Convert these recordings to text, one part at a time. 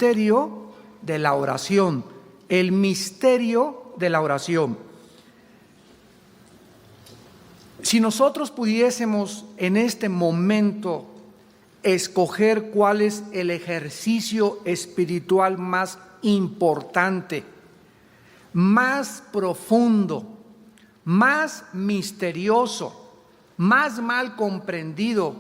misterio de la oración. El misterio de la oración. Si nosotros pudiésemos en este momento escoger cuál es el ejercicio espiritual más importante, más profundo, más misterioso, más mal comprendido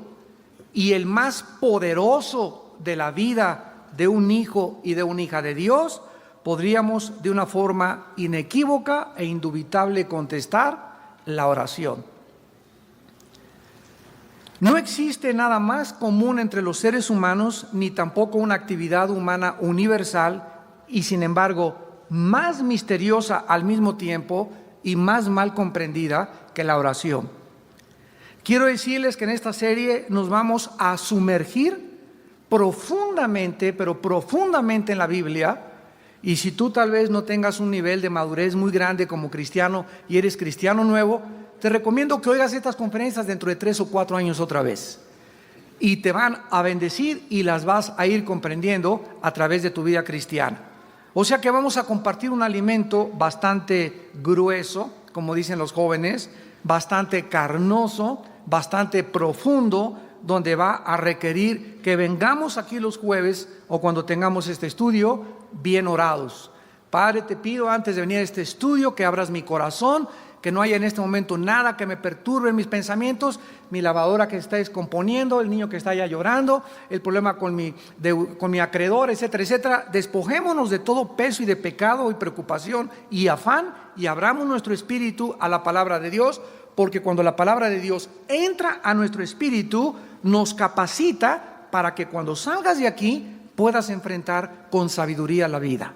y el más poderoso de la vida de un hijo y de una hija de Dios, podríamos de una forma inequívoca e indubitable contestar: la oración. No existe nada más común entre los seres humanos, ni tampoco una actividad humana universal y sin embargo más misteriosa al mismo tiempo y más mal comprendida que la oración. Quiero decirles que en esta serie nos vamos a sumergir profundamente, pero profundamente en la Biblia. Y si tú tal vez no tengas un nivel de madurez muy grande como cristiano y eres cristiano nuevo, te recomiendo que oigas estas conferencias dentro de 3 o 4 años otra vez. Y te van a bendecir y las vas a ir comprendiendo a través de tu vida cristiana. O sea que vamos a compartir un alimento bastante grueso, como dicen los jóvenes, bastante carnoso, bastante profundo, donde va a requerir que vengamos aquí los jueves o cuando tengamos este estudio bien orados. Padre, te pido antes de venir a este estudio que abras mi corazón, que no haya en este momento nada que me perturbe en mis pensamientos, mi lavadora que está descomponiendo, el niño que está allá llorando, el problema con mi acreedor, etcétera, etcétera. Despojémonos de todo peso y de pecado y preocupación y afán y abramos nuestro espíritu a la palabra de Dios, porque cuando la palabra de Dios entra a nuestro espíritu, nos capacita para que cuando salgas de aquí puedas enfrentar con sabiduría la vida.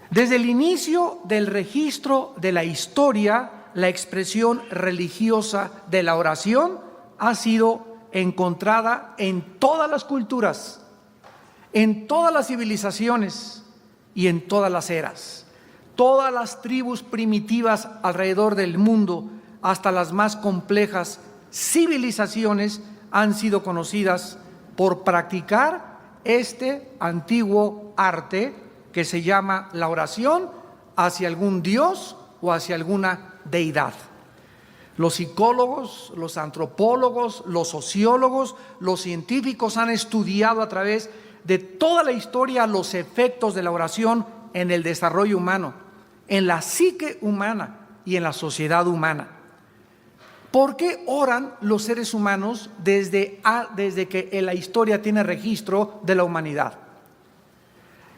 Desde el inicio del registro de la historia, la expresión religiosa de la oración ha sido encontrada en todas las culturas, en todas las civilizaciones y en todas las eras. Todas las tribus primitivas alrededor del mundo, hasta las más complejas civilizaciones, han sido conocidas por practicar este antiguo arte que se llama la oración hacia algún dios o hacia alguna deidad. Los psicólogos, los antropólogos, los sociólogos, los científicos han estudiado a través de toda la historia los efectos de la oración en el desarrollo humano, en la psique humana y en la sociedad humana. ¿Por qué oran los seres humanos desde que la historia tiene registro de la humanidad?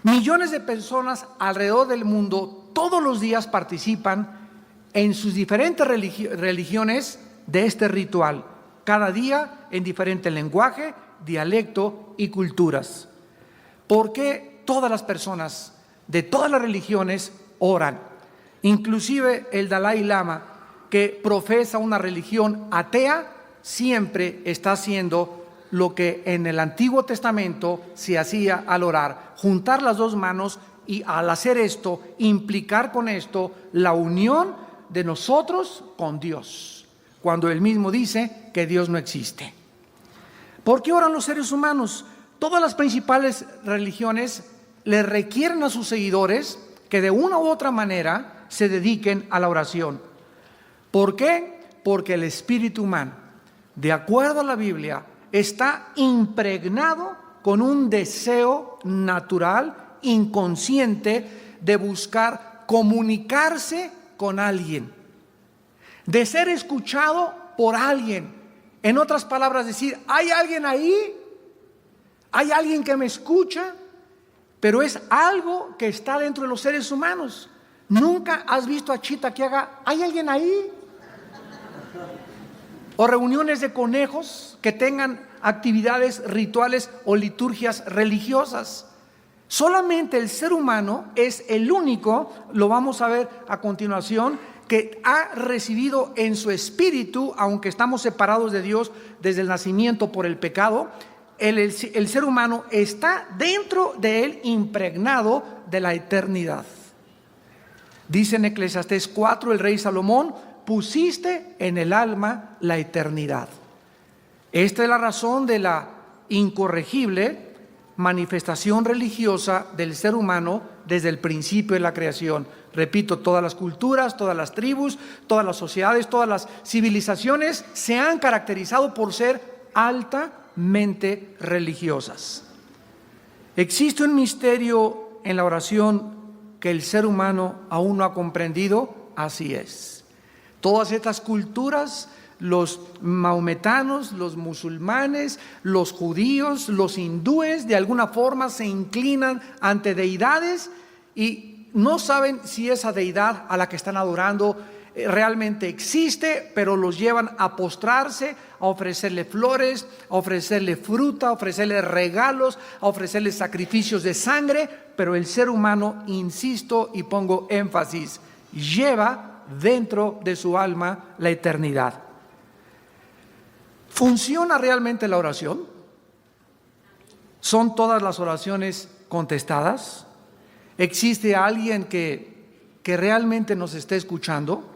Millones de personas alrededor del mundo todos los días participan en sus diferentes religiones de este ritual, cada día en diferente lenguaje, dialecto y culturas. ¿Por qué todas las personas de todas las religiones oran? Inclusive el Dalai Lama, que profesa una religión atea, siempre está haciendo lo que en el Antiguo Testamento se hacía al orar: juntar las dos manos y al hacer esto, implicar con esto la unión de nosotros con Dios, cuando Él mismo dice que Dios no existe. ¿Por qué oran los seres humanos? Todas las principales religiones le requieren a sus seguidores que de una u otra manera se dediquen a la oración. ¿Por qué? Porque el espíritu humano, de acuerdo a la Biblia, está impregnado con un deseo natural, inconsciente, de buscar comunicarse con alguien, de ser escuchado por alguien. En otras palabras, decir: hay alguien ahí, hay alguien que me escucha, pero es algo que está dentro de los seres humanos. ¿Nunca has visto a Chita que haga "hay alguien ahí"? O reuniones de conejos que tengan actividades rituales o liturgias religiosas. Solamente el ser humano es el único, lo vamos a ver a continuación, que ha recibido en su espíritu, aunque estamos separados de Dios desde el nacimiento por el pecado, el ser humano está dentro de él, impregnado de la eternidad. Dice en Eclesiastés 4 el rey Salomón: pusiste en el alma la eternidad. Esta es la razón de la incorregible manifestación religiosa del ser humano desde el principio de la creación. Repito, todas las culturas, todas las tribus, todas las sociedades, todas las civilizaciones se han caracterizado por ser altamente religiosas. ¿Existe un misterio en la oración que el ser humano aún no ha comprendido? Así es. Todas estas culturas, los maometanos, los musulmanes, los judíos, los hindúes, de alguna forma se inclinan ante deidades y no saben si esa deidad a la que están adorando realmente existe, pero los llevan a postrarse, a ofrecerle flores, a ofrecerle fruta, a ofrecerle regalos, a ofrecerle sacrificios de sangre, pero el ser humano, insisto y pongo énfasis, lleva dentro de su alma la eternidad. ¿Funciona realmente la oración? ¿Son todas las oraciones contestadas? ¿Existe alguien que realmente nos esté escuchando?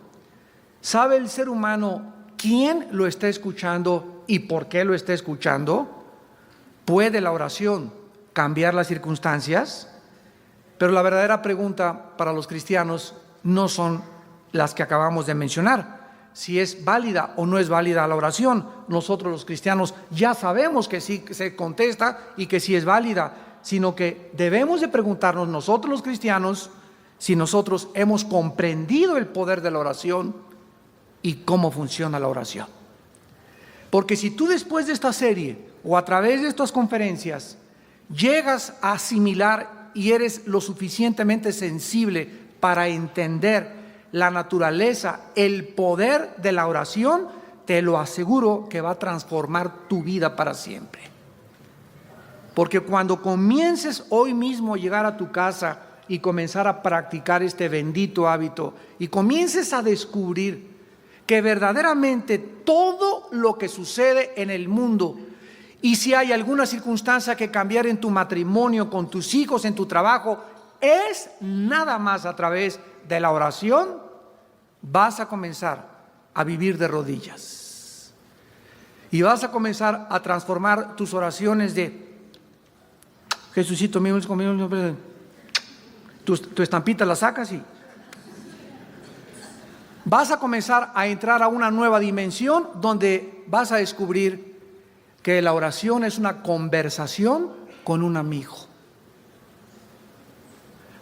¿Sabe el ser humano quién lo está escuchando y por qué lo está escuchando? ¿Puede la oración cambiar las circunstancias? Pero la verdadera pregunta para los cristianos no son las que acabamos de mencionar. Si es válida o no es válida la oración. Nosotros los cristianos ya sabemos que sí se contesta y que sí es válida, sino que debemos de preguntarnos nosotros los cristianos si nosotros hemos comprendido el poder de la oración y cómo funciona la oración. Porque si tú después de esta serie o a través de estas conferencias llegas a asimilar y eres lo suficientemente sensible para entender la naturaleza, el poder de la oración, te lo aseguro que va a transformar tu vida para siempre. Porque cuando comiences hoy mismo a llegar a tu casa y comenzar a practicar este bendito hábito y comiences a descubrir que verdaderamente todo lo que sucede en el mundo, y si hay alguna circunstancia que cambiar en tu matrimonio, con tus hijos, en tu trabajo, es nada más a través de la oración, vas a comenzar a vivir de rodillas. Y vas a comenzar a transformar tus oraciones de Jesucito mío, tu estampita la sacas y vas a comenzar a entrar a una nueva dimensión donde vas a descubrir que la oración es una conversación con un amigo.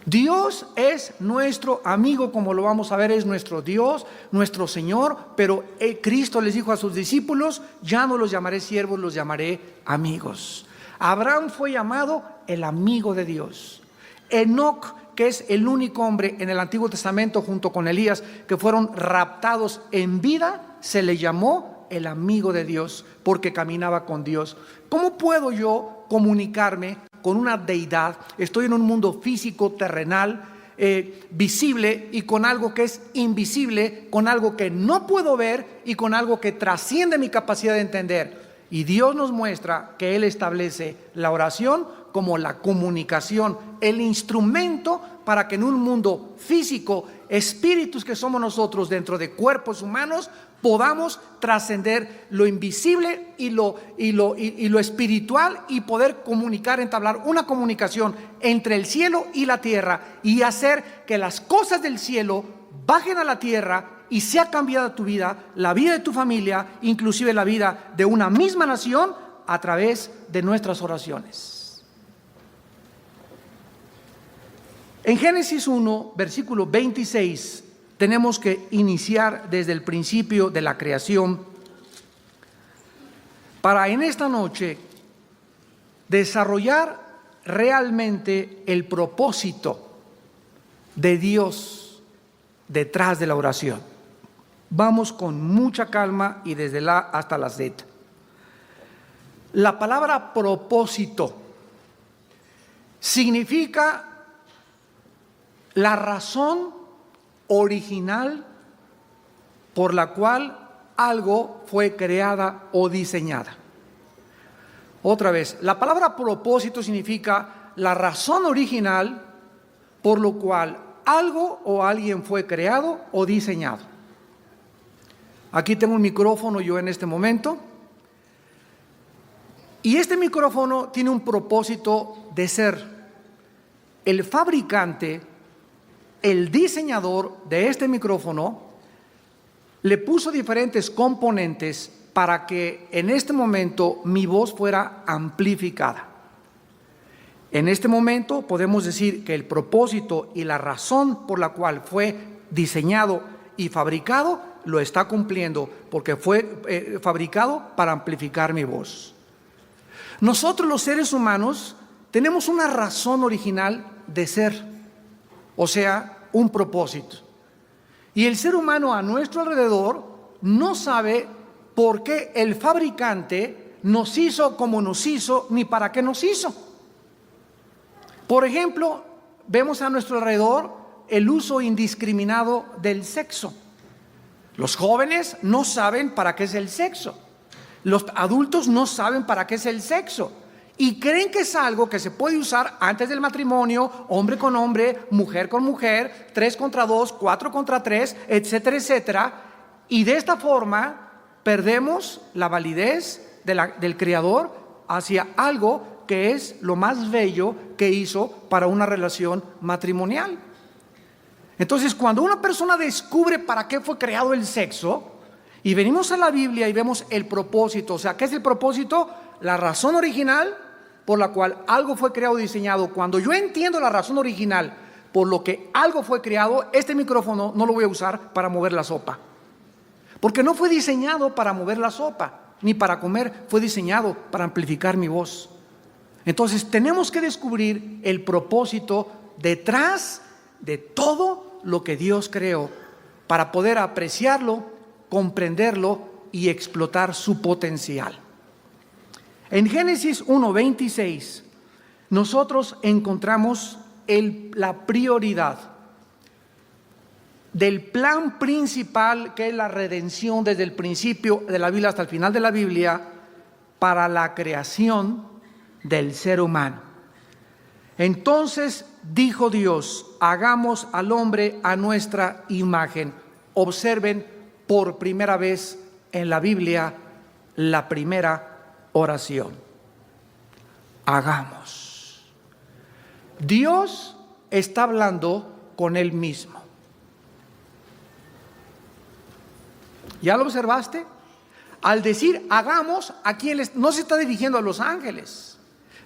Dios es nuestro amigo, como lo vamos a ver, es nuestro Dios, nuestro Señor, pero Cristo les dijo a sus discípulos, ya no los llamaré siervos, los llamaré amigos. Abraham fue llamado el amigo de Dios. Enoc, que es el único hombre en el Antiguo Testamento junto con Elías que fueron raptados en vida, se le llamó el amigo de Dios porque caminaba con Dios. ¿Cómo puedo yo comunicarme con una deidad? Estoy en un mundo físico, terrenal, visible, y con algo que es invisible, con algo que no puedo ver y con algo que trasciende mi capacidad de entender. Y Dios nos muestra que Él establece la oración como la comunicación, el instrumento para que en un mundo físico, espíritus que somos nosotros dentro de cuerpos humanos, podamos trascender lo invisible y lo espiritual y poder comunicar, entablar una comunicación entre el cielo y la tierra y hacer que las cosas del cielo bajen a la tierra y sea cambiada tu vida, la vida de tu familia, inclusive la vida de una misma nación a través de nuestras oraciones. En Génesis 1, versículo 26, tenemos que iniciar desde el principio de la creación para en esta noche desarrollar realmente el propósito de Dios detrás de la oración. Vamos con mucha calma y desde la A hasta la Z. La palabra propósito significa la razón original por la cual algo fue creada o diseñada. Otra vez, la palabra propósito significa la razón original por lo cual algo o alguien fue creado o diseñado. Aquí tengo un micrófono yo en este momento. Y este micrófono tiene un propósito de ser. El fabricante, el diseñador de este micrófono, le puso diferentes componentes para que en este momento mi voz fuera amplificada. En este momento podemos decir que el propósito y la razón por la cual fue diseñado y fabricado lo está cumpliendo, porque fue fabricado para amplificar mi voz. Nosotros los seres humanos tenemos una razón original de ser, o sea, un propósito. Y el ser humano a nuestro alrededor no sabe por qué el fabricante nos hizo como nos hizo, ni para qué nos hizo. Por ejemplo, vemos a nuestro alrededor el uso indiscriminado del sexo. Los jóvenes no saben para qué es el sexo. Los adultos no saben para qué es el sexo. Y creen que es algo que se puede usar antes del matrimonio, hombre con hombre, mujer con mujer, 3 contra 2, 4 contra 3, etcétera, etcétera. Y de esta forma perdemos la validez del Creador hacia algo que es lo más bello que hizo para una relación matrimonial. Entonces, cuando una persona descubre para qué fue creado el sexo, y venimos a la Biblia y vemos el propósito, o sea, ¿qué es el propósito? La razón original por la cual algo fue creado y diseñado. Cuando yo entiendo la razón original por lo que algo fue creado, este micrófono no lo voy a usar para mover la sopa, porque no fue diseñado para mover la sopa, ni para comer, fue diseñado para amplificar mi voz. Entonces tenemos que descubrir el propósito detrás de todo lo que Dios creó para poder apreciarlo, comprenderlo y explotar su potencial. En Génesis 1:26 nosotros encontramos la prioridad del plan principal, que es la redención desde el principio de la Biblia hasta el final de la Biblia, para la creación del ser humano. Entonces dijo Dios: hagamos al hombre a nuestra imagen. Observen por primera vez en la Biblia la primera oración. Hagamos. Dios está hablando con Él mismo. ¿Ya lo observaste? Al decir hagamos, aquí no se está dirigiendo a los ángeles,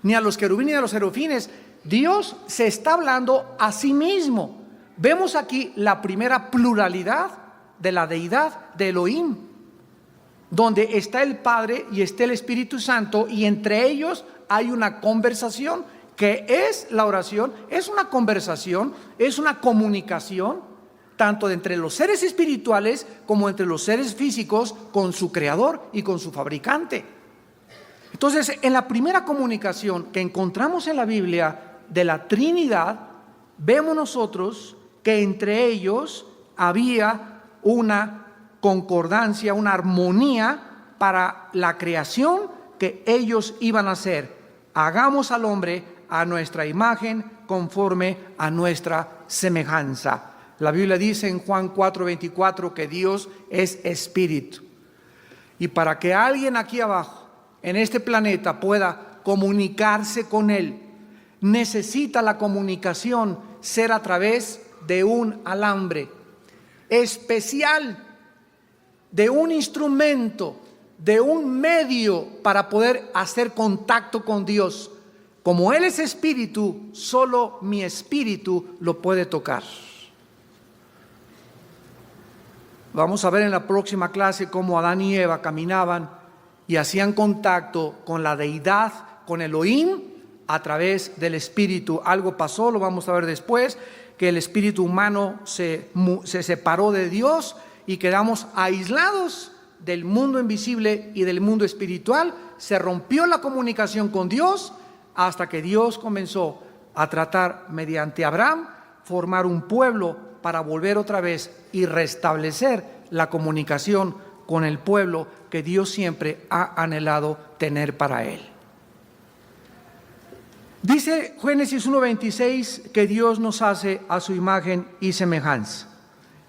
ni a los querubines ni a los serafines. Dios se está hablando a sí mismo. Vemos aquí la primera pluralidad de la deidad de Elohim, donde está el Padre y está el Espíritu Santo, y entre ellos hay una conversación, que es la oración. Es una conversación, es una comunicación, tanto entre los seres espirituales como entre los seres físicos, con su creador y con su fabricante. Entonces, en la primera comunicación que encontramos en la Biblia de la Trinidad, vemos nosotros que entre ellos había una concordancia, una armonía para la creación que ellos iban a hacer. Hagamos al hombre a nuestra imagen, conforme a nuestra semejanza. La Biblia dice en Juan 4:24 que Dios es espíritu. Y para que alguien aquí abajo, en este planeta, pueda comunicarse con Él, necesita la comunicación ser a través de un alambre especial, de un instrumento, de un medio para poder hacer contacto con Dios. Como Él es espíritu, solo mi espíritu lo puede tocar. Vamos a ver en la próxima clase cómo Adán y Eva caminaban y hacían contacto con la deidad, con Elohim, a través del espíritu. Algo pasó, lo vamos a ver después, que el espíritu humano se separó de Dios y quedamos aislados del mundo invisible y del mundo espiritual. Se rompió la comunicación con Dios hasta que Dios comenzó a tratar mediante Abraham, formar un pueblo para volver otra vez y restablecer la comunicación con el pueblo que Dios siempre ha anhelado tener para Él. Dice Génesis 1:26 que Dios nos hace a su imagen y semejanza.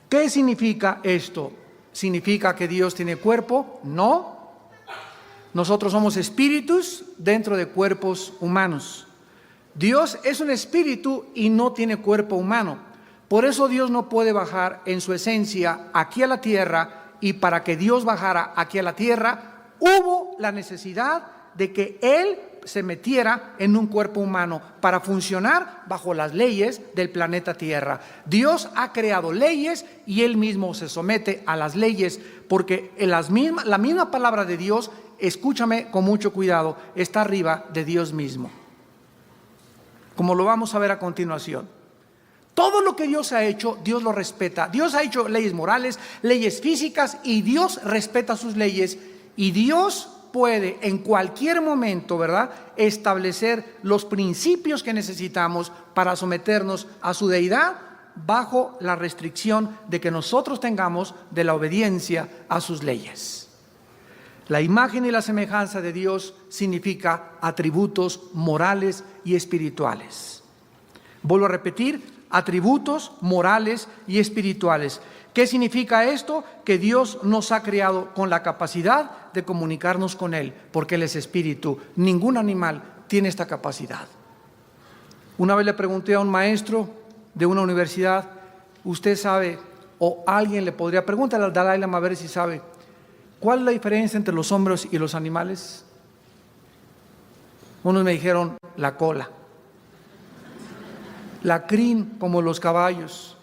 ¿Qué significa esto? ¿Significa que Dios tiene cuerpo? No. Nosotros somos espíritus dentro de cuerpos humanos. Dios es un espíritu y no tiene cuerpo humano. Por eso Dios no puede bajar en su esencia aquí a la tierra, y para que Dios bajara aquí a la tierra, hubo la necesidad de que Él se metiera en un cuerpo humano para funcionar bajo las leyes del planeta Tierra. Dios ha creado leyes y Él mismo se somete a las leyes, porque la misma palabra de Dios, escúchame con mucho cuidado, está arriba de Dios mismo, como lo vamos a ver a continuación. Todo lo que Dios ha hecho, Dios lo respeta. Dios ha hecho leyes morales, leyes físicas, y Dios respeta sus leyes. Y Dios puede en cualquier momento, ¿verdad?, establecer los principios que necesitamos para someternos a su deidad, bajo la restricción de que nosotros tengamos de la obediencia a sus leyes. La imagen y la semejanza de Dios significa atributos morales y espirituales. Vuelvo a repetir, atributos morales y espirituales. ¿Qué significa esto? Que Dios nos ha creado con la capacidad de comunicarnos con Él, porque Él es espíritu. Ningún animal tiene esta capacidad. Una vez le pregunté a un maestro de una universidad, ¿usted sabe, o alguien le podría, pregúntale al Dalai Lama a ver si sabe, ¿cuál es la diferencia entre los hombres y los animales? Unos me dijeron, la cola. La crin, como los caballos.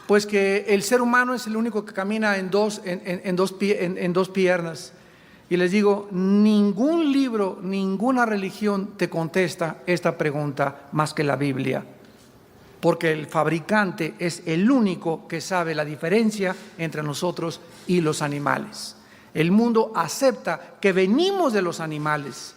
Pues que el ser humano es el único que camina en dos piernas. Y les digo, ningún libro, ninguna religión te contesta esta pregunta más que la Biblia. Porque el fabricante es el único que sabe la diferencia entre nosotros y los animales. El mundo acepta que venimos de los animales,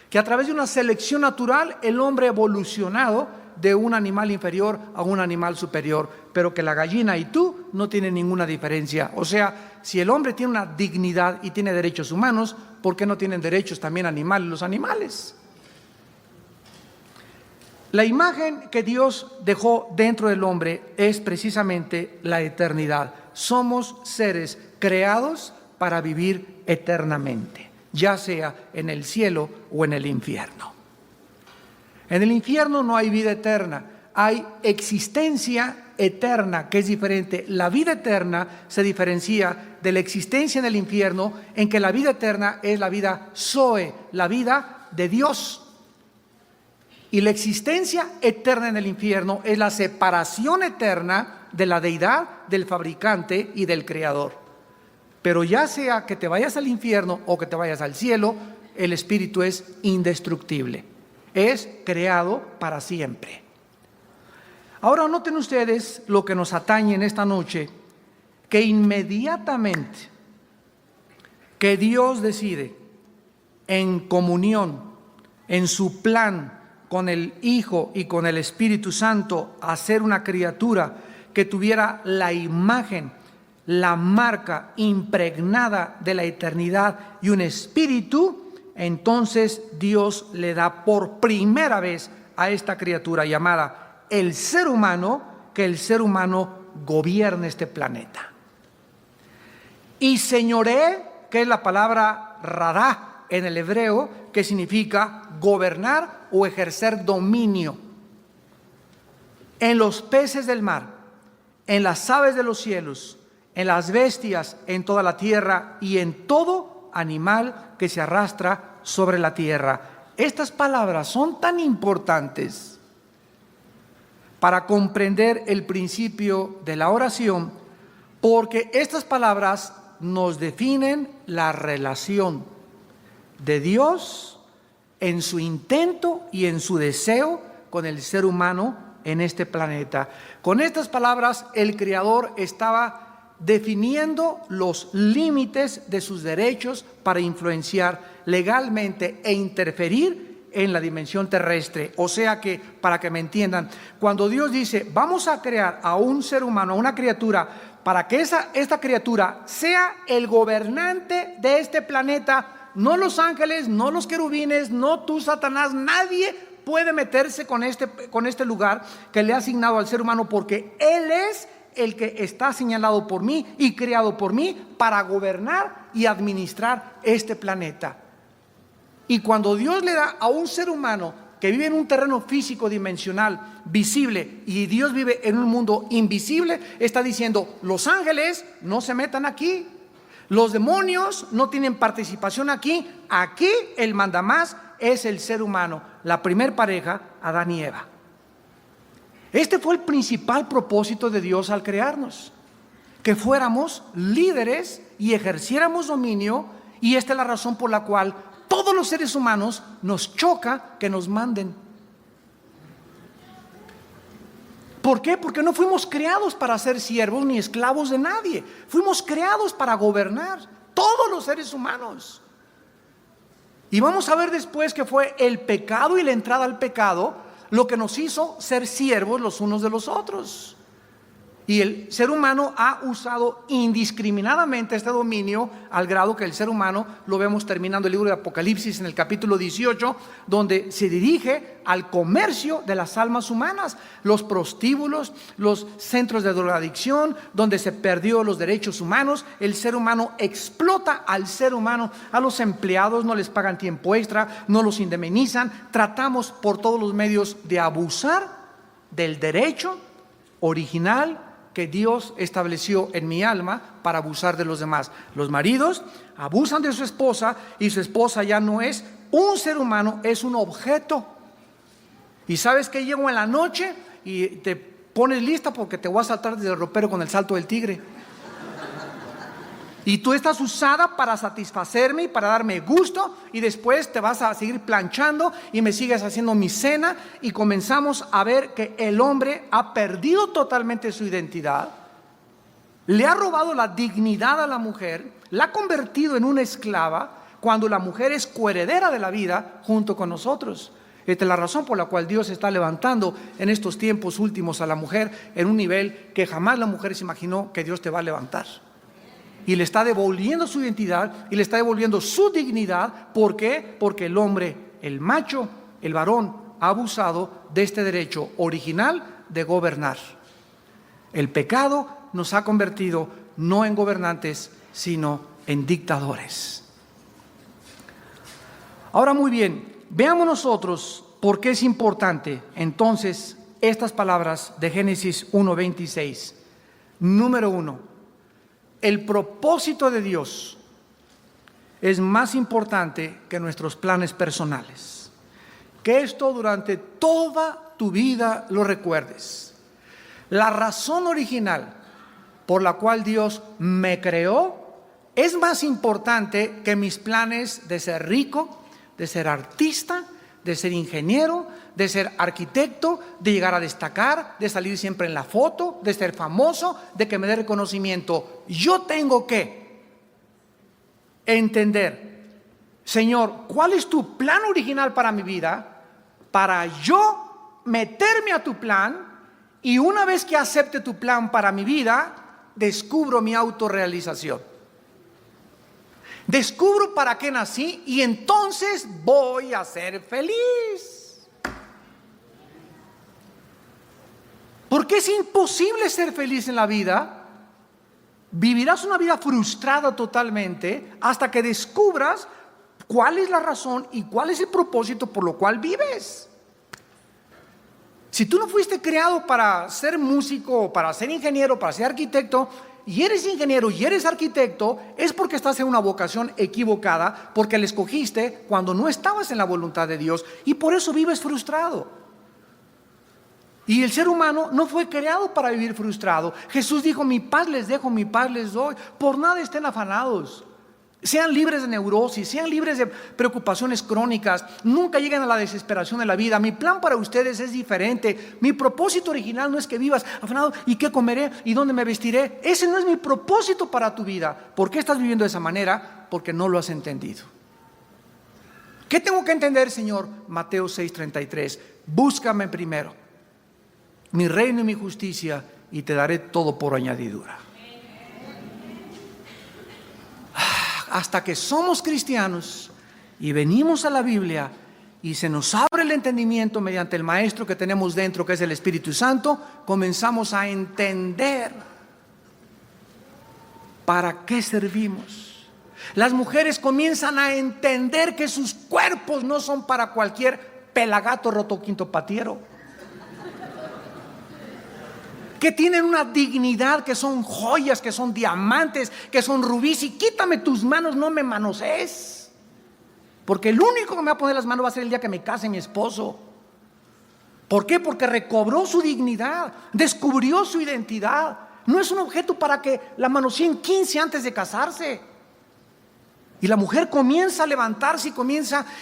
que a través de una selección natural el hombre ha evolucionado de un animal inferior a un animal superior, pero que la gallina y tú no tienen ninguna diferencia. O sea, si el hombre tiene una dignidad y tiene derechos humanos, ¿por qué no tienen derechos también animales los animales? La imagen que Dios dejó dentro del hombre es precisamente la eternidad. Somos seres creados para vivir eternamente, ya sea en el cielo o en el infierno. En el infierno no hay vida eterna, hay existencia eterna, que es diferente. La vida eterna se diferencia de la existencia en el infierno, en que la vida eterna es la vida Zoe, la vida de Dios. Y la existencia eterna en el infierno es la separación eterna de la deidad, del fabricante y del creador. Pero ya sea que te vayas al infierno o que te vayas al cielo, el espíritu es indestructible. Es creado para siempre. Ahora noten ustedes lo que nos atañe en esta noche, que inmediatamente que Dios decide en comunión, en su plan con el Hijo y con el Espíritu Santo, hacer una criatura que tuviera la imagen, la marca impregnada de la eternidad y un espíritu, entonces Dios le da por primera vez a esta criatura llamada el ser humano, que el ser humano gobierne este planeta. Y señoré, que es la palabra radá en el hebreo, que significa gobernar o ejercer dominio. En los peces del mar, en las aves de los cielos, en las bestias, en toda la tierra y en todo animal que se arrastra sobre la tierra. Estas palabras son tan importantes para comprender el principio de la oración, porque estas palabras nos definen la relación de Dios en su intento y en su deseo con el ser humano en este planeta. Con estas palabras, el Creador estaba definiendo los límites de sus derechos para influenciar legalmente e interferir en la dimensión terrestre. O sea que, para que me entiendan, cuando Dios dice, vamos a crear a un ser humano, a una criatura, para que esta criatura sea el gobernante de este planeta, no los ángeles, no los querubines, no tú, Satanás, nadie puede meterse con este lugar que le ha asignado al ser humano, porque Él es el que está señalado por mí y creado por mí para gobernar y administrar este planeta. Y cuando Dios le da a un ser humano que vive en un terreno físico dimensional, visible, y Dios vive en un mundo invisible, está diciendo: los ángeles no se metan aquí, los demonios no tienen participación aquí. Aquí el mandamás es el ser humano, la primer pareja, Adán y Eva. Este fue el principal propósito de Dios al crearnos, que fuéramos líderes y ejerciéramos dominio. Y esta es la razón por la cual todos los seres humanos nos choca que nos manden. ¿Por qué? Porque no fuimos creados para ser siervos ni esclavos de nadie. Fuimos creados para gobernar, todos los seres humanos. Y vamos a ver después que fue el pecado y la entrada al pecado lo que nos hizo ser siervos los unos de los otros. Y el ser humano ha usado indiscriminadamente este dominio, al grado que el ser humano, lo vemos terminando el libro de Apocalipsis en el capítulo 18, donde se dirige al comercio de las almas humanas, los prostíbulos, los centros de drogadicción, donde se perdió los derechos humanos. El ser humano explota al ser humano. A los empleados no les pagan tiempo extra, no los indemnizan. Tratamos por todos los medios de abusar del derecho original que Dios estableció en mi alma para abusar de los demás. Los maridos abusan de su esposa, y su esposa ya no es un ser humano, es un objeto. Y sabes que llego en la noche y te pones lista porque te voy a saltar desde el ropero con el salto del tigre. Y tú estás usada para satisfacerme y para darme gusto, y después te vas a seguir planchando y me sigues haciendo mi cena, y comenzamos a ver que el hombre ha perdido totalmente su identidad, le ha robado la dignidad a la mujer, la ha convertido en una esclava, cuando la mujer es coheredera de la vida junto con nosotros. Esta es la razón por la cual Dios está levantando en estos tiempos últimos a la mujer en un nivel que jamás la mujer se imaginó que Dios te va a levantar. Y le está devolviendo su identidad y le está devolviendo su dignidad. ¿Por qué? Porque el hombre, el macho, el varón, ha abusado de este derecho original de gobernar. El pecado nos ha convertido no en gobernantes, sino en dictadores. Ahora, muy bien, veamos nosotros por qué es importante entonces estas palabras de Génesis 1:26. Número 1. El propósito de Dios es más importante que nuestros planes personales. Que esto durante toda tu vida lo recuerdes. La razón original por la cual Dios me creó es más importante que mis planes de ser rico, de ser artista, de ser ingeniero, de ser arquitecto, de llegar a destacar, de salir siempre en la foto, de ser famoso, de que me dé reconocimiento. Yo tengo que entender, Señor, ¿cuál es tu plan original para mi vida? Para yo meterme a tu plan, y una vez que acepte tu plan para mi vida, descubro mi autorrealización. Descubro para qué nací, y entonces voy a ser feliz. Porque es imposible ser feliz en la vida. Vivirás una vida frustrada totalmente hasta que descubras cuál es la razón y cuál es el propósito por lo cual vives. Si tú no fuiste creado para ser músico, para ser ingeniero, para ser arquitecto, y eres ingeniero y eres arquitecto, es porque estás en una vocación equivocada, porque la escogiste cuando no estabas en la voluntad de Dios, y por eso vives frustrado. Y el ser humano no fue creado para vivir frustrado. Jesús dijo: mi paz les dejo, mi paz les doy. Por nada estén afanados. Sean libres de neurosis, sean libres de preocupaciones crónicas. Nunca lleguen a la desesperación de la vida. Mi plan para ustedes es diferente. Mi propósito original no es que vivas afanado: ¿y qué comeré? ¿Y dónde me vestiré? Ese no es mi propósito para tu vida. ¿Por qué estás viviendo de esa manera? Porque no lo has entendido. ¿Qué tengo que entender, Señor? Mateo 6:33. Búscame primero mi reino y mi justicia, y te daré todo por añadidura. Hasta que somos cristianos y venimos a la Biblia y se nos abre el entendimiento mediante el maestro que tenemos dentro, que es el Espíritu Santo, comenzamos a entender para qué servimos. Las mujeres comienzan a entender que sus cuerpos cuerpos no son para cualquier pelagato roto quinto patiero, que tienen una dignidad, que son joyas, que son diamantes, que son rubíes. Y quítame tus manos, no me manosees, porque el único que me va a poner las manos va a ser el día que me case mi esposo. ¿Por qué? Porque recobró su dignidad, descubrió su identidad. No es un objeto para que la manoseen 15 antes de casarse. Y la mujer comienza a levantarse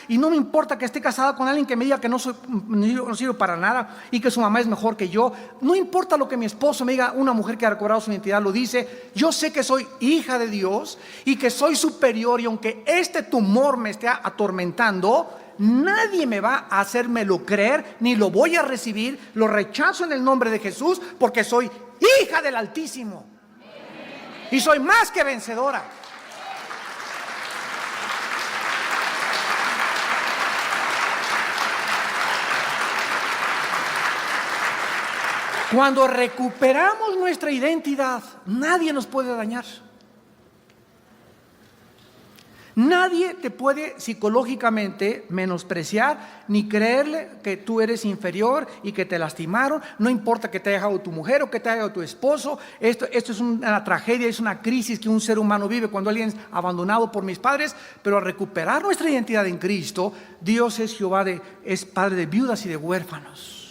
y no me importa que esté casada con alguien que me diga que no sirve para nada y que su mamá es mejor que yo. No importa lo que mi esposo me diga, una mujer que ha recobrado su identidad lo dice. Yo sé que soy hija de Dios y que soy superior, y aunque este tumor me esté atormentando, nadie me va a hacérmelo creer, ni lo voy a recibir. Lo rechazo en el nombre de Jesús, porque soy hija del Altísimo y soy más que vencedora. Cuando recuperamos nuestra identidad, nadie nos puede dañar. Nadie te puede psicológicamente menospreciar ni creerle que tú eres inferior y que te lastimaron. No importa que te haya dejado tu mujer o que te haya dejado tu esposo. Esto es una tragedia, es una crisis que un ser humano vive cuando alguien es abandonado por mis padres. Pero al recuperar nuestra identidad en Cristo, Dios es Jehová, es Padre de viudas y de huérfanos.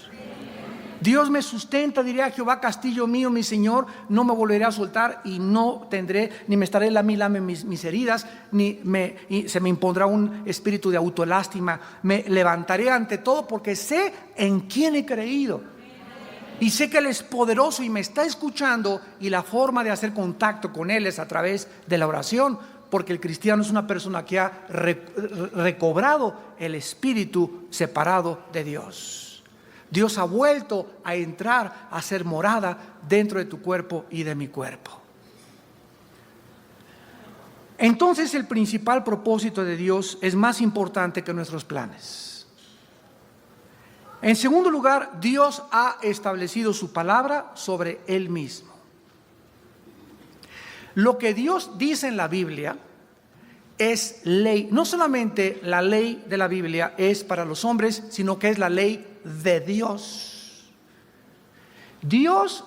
Dios me sustenta, diría Jehová, castillo mío, mi Señor, no me volveré a soltar y no tendré, ni me estaré lame mis heridas, y se me impondrá un espíritu de autolástima. Me levantaré ante todo porque sé en quién he creído. Y sé que Él es poderoso y me está escuchando, y la forma de hacer contacto con Él es a través de la oración, porque el cristiano es una persona que ha recobrado el espíritu separado de Dios. Dios ha vuelto a entrar, a ser morada dentro de tu cuerpo y de mi cuerpo. Entonces el principal propósito de Dios es más importante que nuestros planes. En segundo lugar, Dios ha establecido su palabra sobre Él mismo. Lo que Dios dice en la Biblia es ley. No solamente la ley de la Biblia es para los hombres, sino que es la ley de Dios. Dios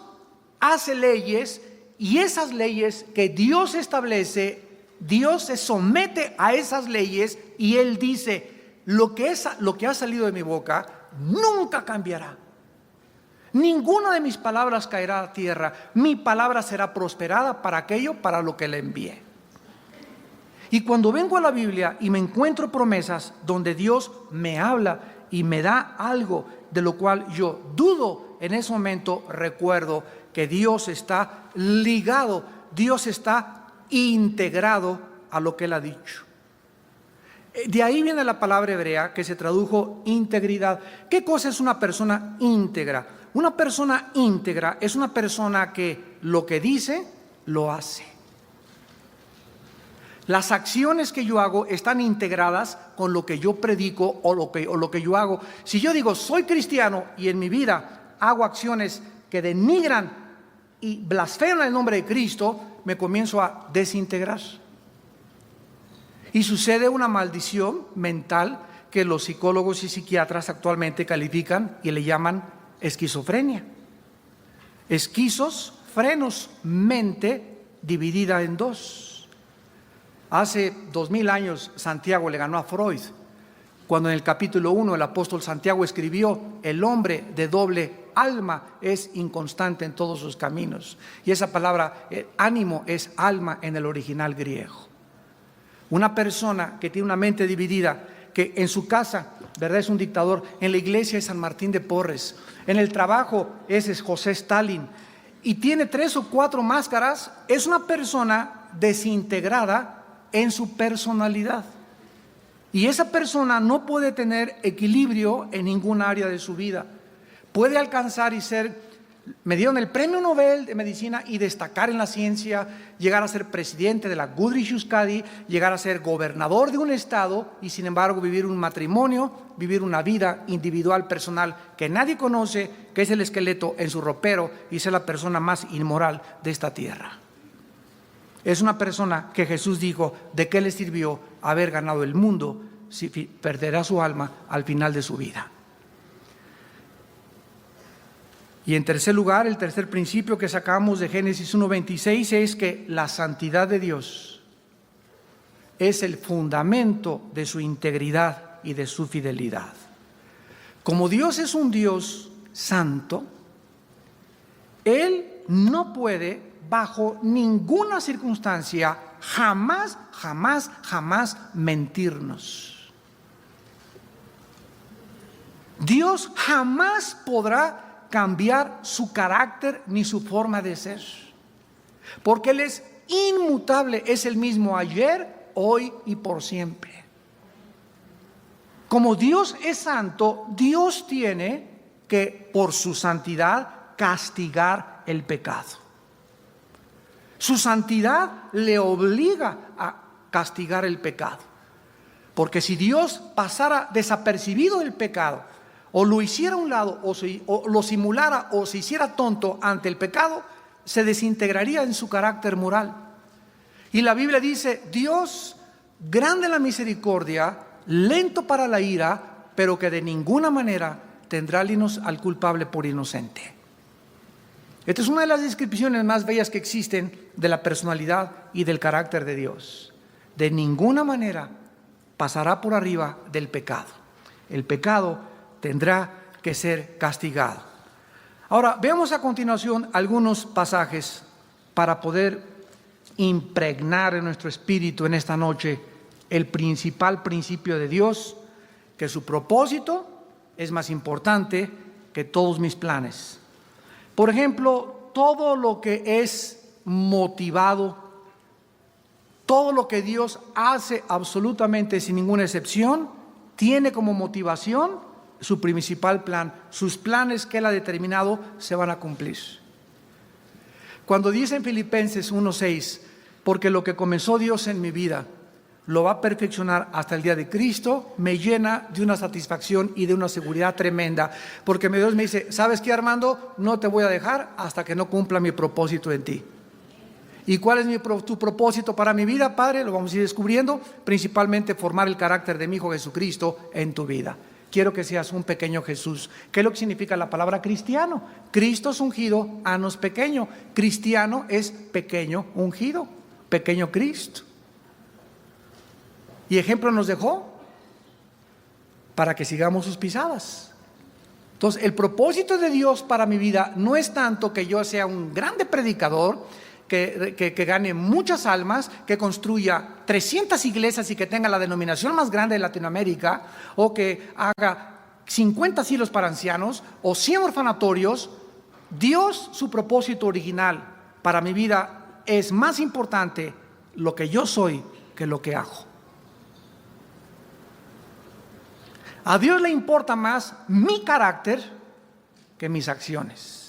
hace leyes, y esas leyes que Dios establece, Dios se somete a esas leyes, y Él dice: lo que ha salido de mi boca nunca cambiará. Ninguna de mis palabras caerá a tierra. Mi palabra será prosperada para aquello para lo que le envié. Y cuando vengo a la Biblia y me encuentro promesas donde Dios me habla y me da algo de lo cual yo dudo, en ese momento recuerdo que Dios está ligado, Dios está integrado a lo que Él ha dicho. De ahí viene la palabra hebrea que se tradujo integridad. ¿Qué cosa es una persona íntegra? Una persona íntegra es una persona que lo que dice, lo hace. Las acciones que yo hago están integradas con lo que yo predico o lo que yo hago. Si yo digo soy cristiano y en mi vida hago acciones que denigran y blasfeman el nombre de Cristo, me comienzo a desintegrar. Y sucede una maldición mental que los psicólogos y psiquiatras actualmente califican y le llaman esquizofrenia. Esquizos, frenos, mente dividida en dos. Hace 2000 años Santiago le ganó a Freud, cuando en el capítulo 1 el apóstol Santiago escribió: el hombre de doble alma es inconstante en todos sus caminos. Y esa palabra ánimo es alma en el original griego. Una persona que tiene una mente dividida, que en su casa, ¿verdad?, es un dictador, en la iglesia es San Martín de Porres, en el trabajo es José Stalin, y tiene 3 o 4 máscaras, es una persona desintegrada en su personalidad. Y esa persona no puede tener equilibrio en ningún área de su vida. Puede alcanzar y me dieron el premio Nobel de Medicina y destacar en la ciencia, llegar a ser presidente de la Goodrich Euskadi, llegar a ser gobernador de un estado, y sin embargo vivir un matrimonio, vivir una vida individual, personal, que nadie conoce, que es el esqueleto en su ropero, y ser la persona más inmoral de esta tierra. Es una persona que Jesús dijo: ¿de qué le sirvió haber ganado el mundo perderá su alma al final de su vida. Y en tercer lugar, el tercer principio que sacamos de Génesis 1:26 es que la santidad de Dios es el fundamento de su integridad y de su fidelidad. Como Dios es un Dios santo, Él no puede, bajo ninguna circunstancia, jamás mentirnos. Dios jamás podrá cambiar su carácter ni su forma de ser, porque Él es inmutable, es el mismo ayer, hoy y por siempre. Como Dios es santo, Dios tiene que, por su santidad, castigar el pecado. Su santidad le obliga a castigar el pecado, porque si Dios pasara desapercibido el pecado, o lo hiciera a un lado, o lo simulara, o se hiciera tonto ante el pecado, se desintegraría en su carácter moral. Y la Biblia dice: Dios, grande en la misericordia, lento para la ira, pero que de ninguna manera tendrá al culpable por inocente. Esta es una de las descripciones más bellas que existen de la personalidad y del carácter de Dios. De ninguna manera pasará por arriba del pecado. El pecado tendrá que ser castigado. Ahora, veamos a continuación algunos pasajes para poder impregnar en nuestro espíritu en esta noche el principal principio de Dios, que su propósito es más importante que todos mis planes. Por ejemplo, todo lo que es motivado, todo lo que Dios hace absolutamente sin ninguna excepción, tiene como motivación su principal plan. Sus planes que Él ha determinado se van a cumplir. Cuando dice en Filipenses 1:6, porque lo que comenzó Dios en mi vida lo va a perfeccionar hasta el día de Cristo, me llena de una satisfacción y de una seguridad tremenda, porque Dios me dice: ¿sabes qué, Armando? No te voy a dejar hasta que no cumpla mi propósito en ti. ¿Y cuál es tu propósito para mi vida, Padre? Lo vamos a ir descubriendo. Principalmente formar el carácter de mi Hijo Jesucristo en tu vida. Quiero que seas un pequeño Jesús. ¿Qué es lo que significa la palabra cristiano? Cristo es ungido, anos pequeño. Cristiano es pequeño ungido, pequeño Cristo. Y ejemplo nos dejó para que sigamos sus pisadas. Entonces, el propósito de Dios para mi vida no es tanto que yo sea un grande predicador, que gane muchas almas, que construya 300 iglesias y que tenga la denominación más grande de Latinoamérica, o que haga 50 asilos para ancianos o 100 orfanatorios. Dios, su propósito original para mi vida es más importante lo que yo soy que lo que hago. A Dios le importa más mi carácter que mis acciones.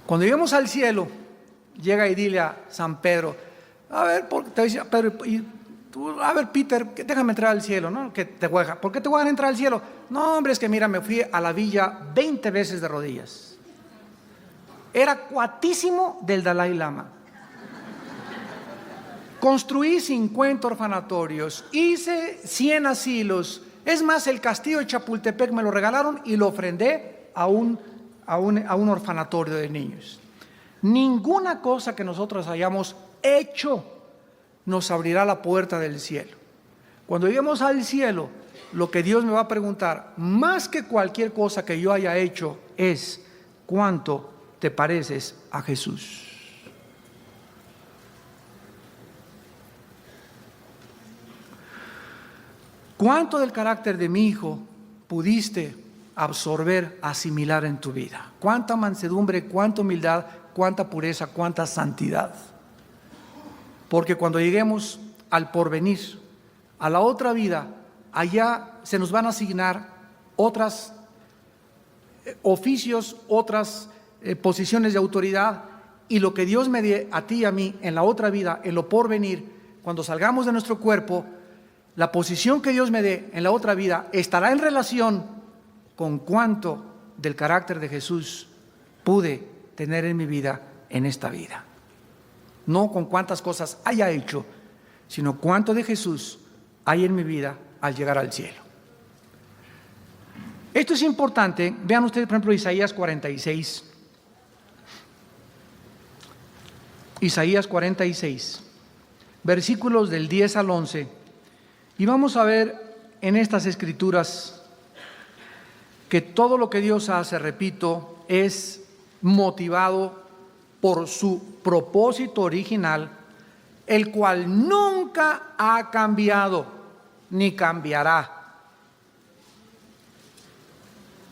Cuando lleguemos al cielo, llega y dile a San Pedro: a ver, te dice Pedro, a ver, Peter, déjame entrar al cielo, ¿no? ¿Por qué te voy a entrar al cielo? No, hombre, es que mira, me fui a la villa 20 veces de rodillas. Era cuatísimo del Dalai Lama. Construí 50 orfanatorios, hice 100 asilos. Es más, el castillo de Chapultepec me lo regalaron y lo ofrendé a un orfanatorio de niños. Ninguna cosa que nosotros hayamos hecho nos abrirá la puerta del cielo. Cuando lleguemos al cielo, lo que Dios me va a preguntar, más que cualquier cosa que yo haya hecho, es: ¿cuánto te pareces a Jesús? ¿Cuánto del carácter de mi Hijo pudiste absorber, asimilar en tu vida? ¿Cuánta mansedumbre, cuánta humildad, cuánta pureza, cuánta santidad? Porque cuando lleguemos al porvenir, a la otra vida, allá se nos van a asignar otros oficios, otras posiciones de autoridad, y lo que Dios me dé a ti y a mí en la otra vida, en lo porvenir, cuando salgamos de nuestro cuerpo, la posición que Dios me dé en la otra vida estará en relación con cuánto del carácter de Jesús pude tener en mi vida en esta vida. No con cuántas cosas haya hecho, sino cuánto de Jesús hay en mi vida al llegar al cielo. Esto es importante. Vean ustedes, por ejemplo, Isaías 46. Isaías 46, versículos del 10 al 11. Y vamos a ver en estas escrituras que todo lo que Dios hace, repito, es motivado por su propósito original, el cual nunca ha cambiado ni cambiará.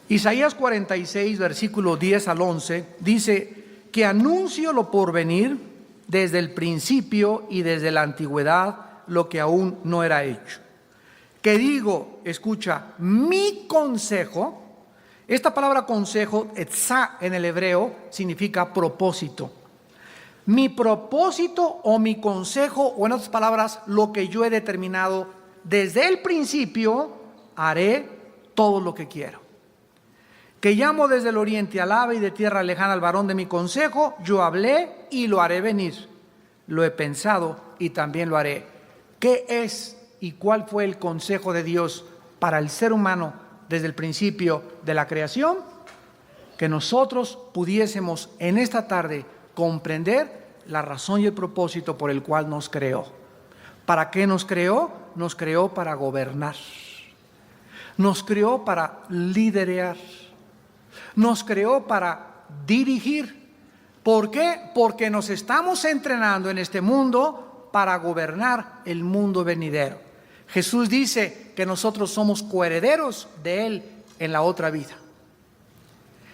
Isaías 46, versículo 10 al 11, dice que anuncio lo por venir desde el principio y desde la antigüedad, lo que aún no era hecho. Que digo, escucha, mi consejo. Esta palabra consejo, etzá en el hebreo, significa propósito. Mi propósito o mi consejo, o en otras palabras, lo que yo he determinado desde el principio, haré todo lo que quiero. Que llamo desde el oriente al ave y de tierra lejana al varón de mi consejo, yo hablé y lo haré venir. Lo he pensado y también lo haré. ¿Qué es y cuál fue el consejo de Dios para el ser humano desde el principio de la creación? Que nosotros pudiésemos en esta tarde comprender la razón y el propósito por el cual nos creó. ¿Para qué nos creó? Nos creó para gobernar. Nos creó para liderear. Nos creó para dirigir. ¿Por qué? Porque nos estamos entrenando en este mundo para gobernar el mundo venidero. Jesús dice que nosotros somos coherederos de Él en la otra vida.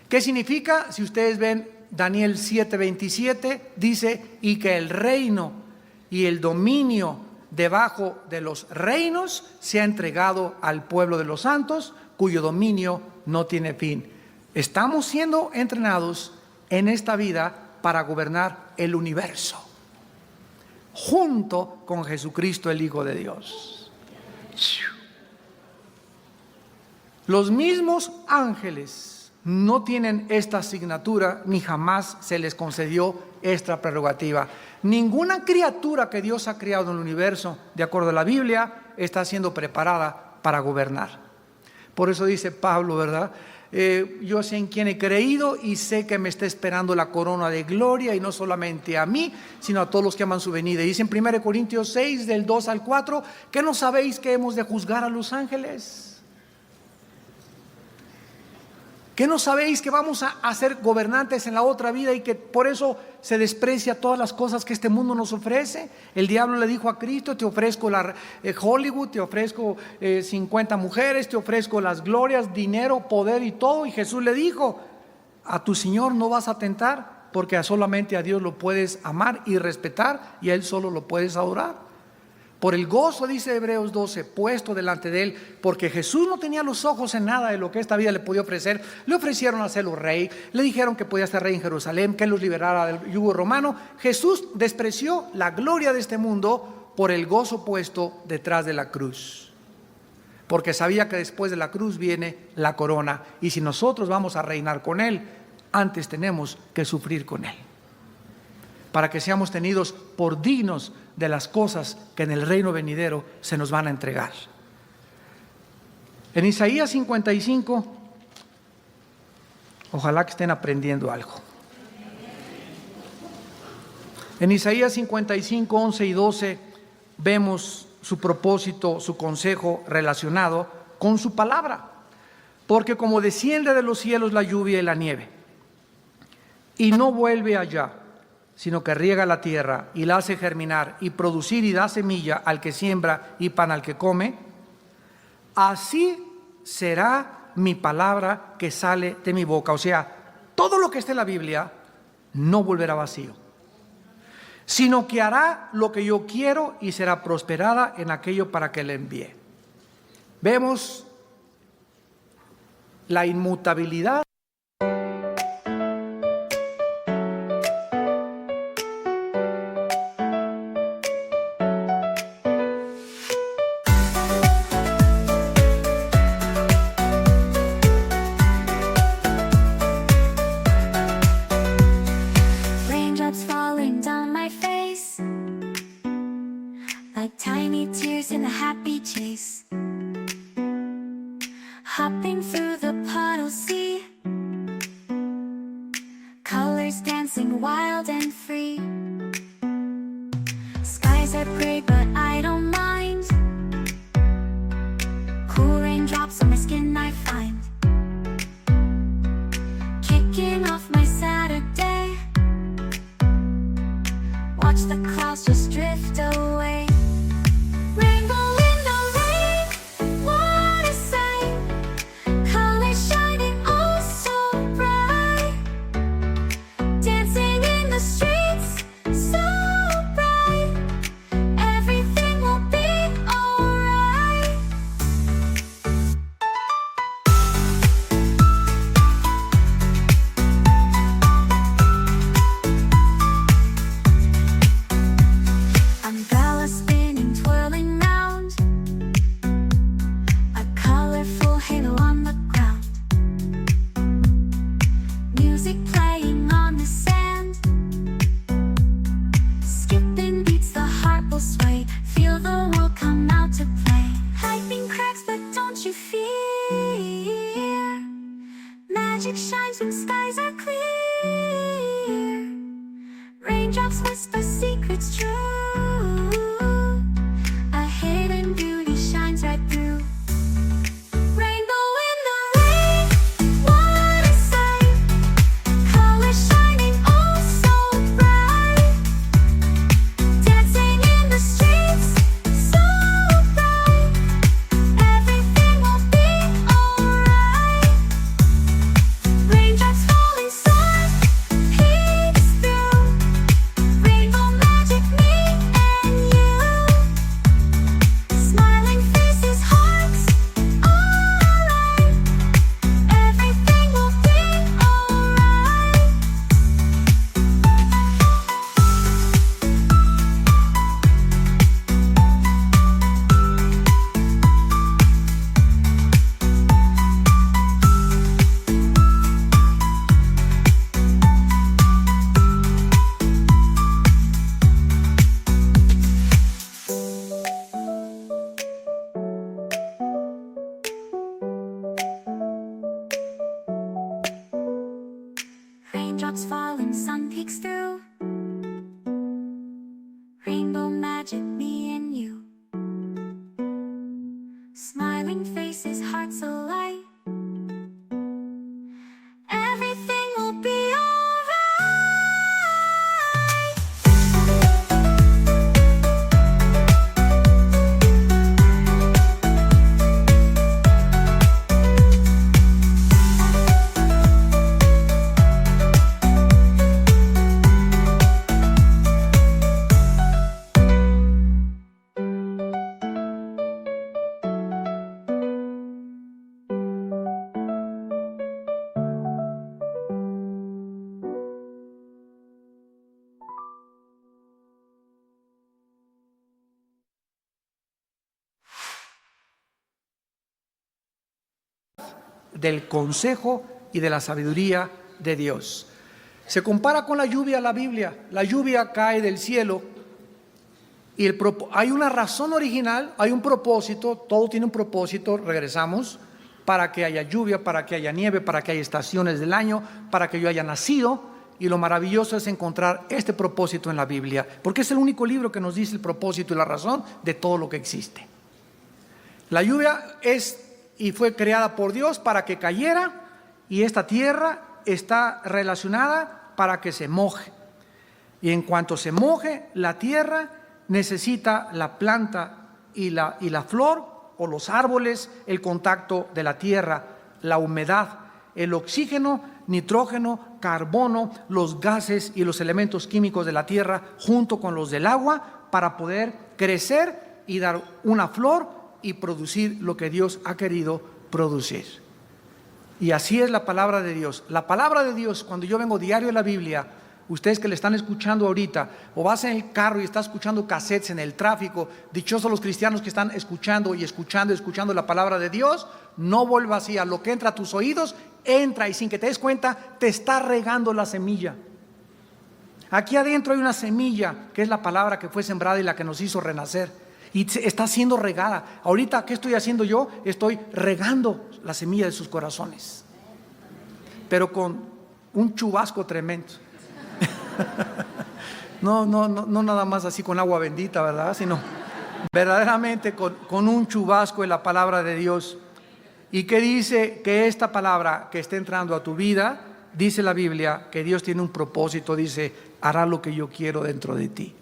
¿Qué significa? Si ustedes ven Daniel 7:27, dice, y que el reino y el dominio debajo de los reinos se ha entregado al pueblo de los santos, cuyo dominio no tiene fin. Estamos siendo entrenados en esta vida para gobernar el universo, junto con Jesucristo, el Hijo de Dios. Los mismos ángeles no tienen esta asignatura, ni jamás se les concedió esta prerrogativa. Ninguna criatura que Dios ha creado en el universo, de acuerdo a la Biblia, está siendo preparada para gobernar. Por eso dice Pablo, ¿verdad? Yo sé en quién he creído y sé que me está esperando la corona de gloria, y no solamente a mí, sino a todos los que aman su venida. Y dice en 1 Corintios 6, del 2 al 4, ¿qué no sabéis que hemos de juzgar a los ángeles? ¿Qué no sabéis que vamos a ser gobernantes en la otra vida y que por eso se desprecia todas las cosas que este mundo nos ofrece? El diablo le dijo a Cristo, te ofrezco Hollywood, te ofrezco 50 mujeres, te ofrezco las glorias, dinero, poder y todo. Y Jesús le dijo, a tu Señor no vas a tentar, porque solamente a Dios lo puedes amar y respetar, y a Él solo lo puedes adorar. Por el gozo, dice Hebreos 12, puesto delante de Él, porque Jesús no tenía los ojos en nada de lo que esta vida le podía ofrecer. Le ofrecieron hacerlo rey, le dijeron que podía ser rey en Jerusalén, que Él los liberara del yugo romano. Jesús despreció la gloria de este mundo por el gozo puesto detrás de la cruz, porque sabía que después de la cruz viene la corona, y si nosotros vamos a reinar con Él, antes tenemos que sufrir con Él, para que seamos tenidos por dignos de las cosas que en el reino venidero se nos van a entregar. En Isaías 55, ojalá que estén aprendiendo algo. En Isaías 55, 11 y 12 vemos su propósito, su consejo relacionado con su palabra. Porque como desciende de los cielos la lluvia y la nieve, y no vuelve allá, sino que riega la tierra y la hace germinar y producir y da semilla al que siembra y pan al que come, así será mi palabra que sale de mi boca. O sea, todo lo que esté en la Biblia no volverá vacío, sino que hará lo que yo quiero y será prosperada en aquello para que le envíe. Vemos la inmutabilidad. Raindrops falling down my face like dancing wild and free. Skies are gray, but I don't mind. Cool raindrops on my skin I find. Kicking off my Saturday. Watch the clouds just drift away. Rainbow in the rain, what a sight. Colors shining oh so bright. Dancing in the streets, so bright. Everything will be alright. Umbrella spinning, twirling round. A colorful halo on the ground. Music playing on the sand. Skipping beats, the heart will sway. Feel the world come out to play. Lightning cracks, but don't you fear. Magic shines when skies are clear. Raindrops whisper secrets true. A hidden beauty shines right through. Rainbow in the rain, what a sight. Colors shining oh so bright. Dancing in the streets, so bright. Everything will be alright. Raindrops falling soft, peeks through. Rainbow magic, me and you. Smiling faces, hearts, alright. Everything will be alright. Raindrops falling, sun peeks through. Rainbow magic, me and you. Smiling faces, hearts alight. Everything will be alright. Del consejo y de la sabiduría de Dios. Se compara con la lluvia la Biblia. La lluvia cae del cielo y hay una razón original, hay un propósito, todo tiene un propósito, regresamos, para que haya lluvia, para que haya nieve, para que haya estaciones del año, para que yo haya nacido. Y lo maravilloso es encontrar este propósito en la Biblia, porque es el único libro que nos dice el propósito y la razón de todo lo que existe. La lluvia es y fue creada por Dios para que cayera, y esta tierra está relacionada para que se moje. Y en cuanto se moje, la tierra necesita la planta y la flor o los árboles, el contacto de la tierra, la humedad, el oxígeno, nitrógeno, carbono, los gases y los elementos químicos de la tierra junto con los del agua para poder crecer y dar una flor y producir lo que Dios ha querido producir. Y así es la palabra de Dios. La palabra de Dios, cuando yo vengo diario a la Biblia, ustedes que le están escuchando ahorita, o vas en el carro y estás escuchando cassettes en el tráfico, dichosos los cristianos que están escuchando y escuchando la palabra de Dios, no vuelva así. A lo que entra a tus oídos, entra y sin que te des cuenta, te está regando la semilla. Aquí adentro hay una semilla, que es la palabra que fue sembrada y la que nos hizo renacer. Y está siendo regada. Ahorita, ¿qué estoy haciendo yo? Estoy regando la semilla de sus corazones, pero con un chubasco tremendo. No nada más así con agua bendita, ¿verdad? Sino verdaderamente con un chubasco de la palabra de Dios. ¿Y qué dice? Que esta palabra que está entrando a tu vida, dice la Biblia, que Dios tiene un propósito, dice, hará lo que yo quiero dentro de ti.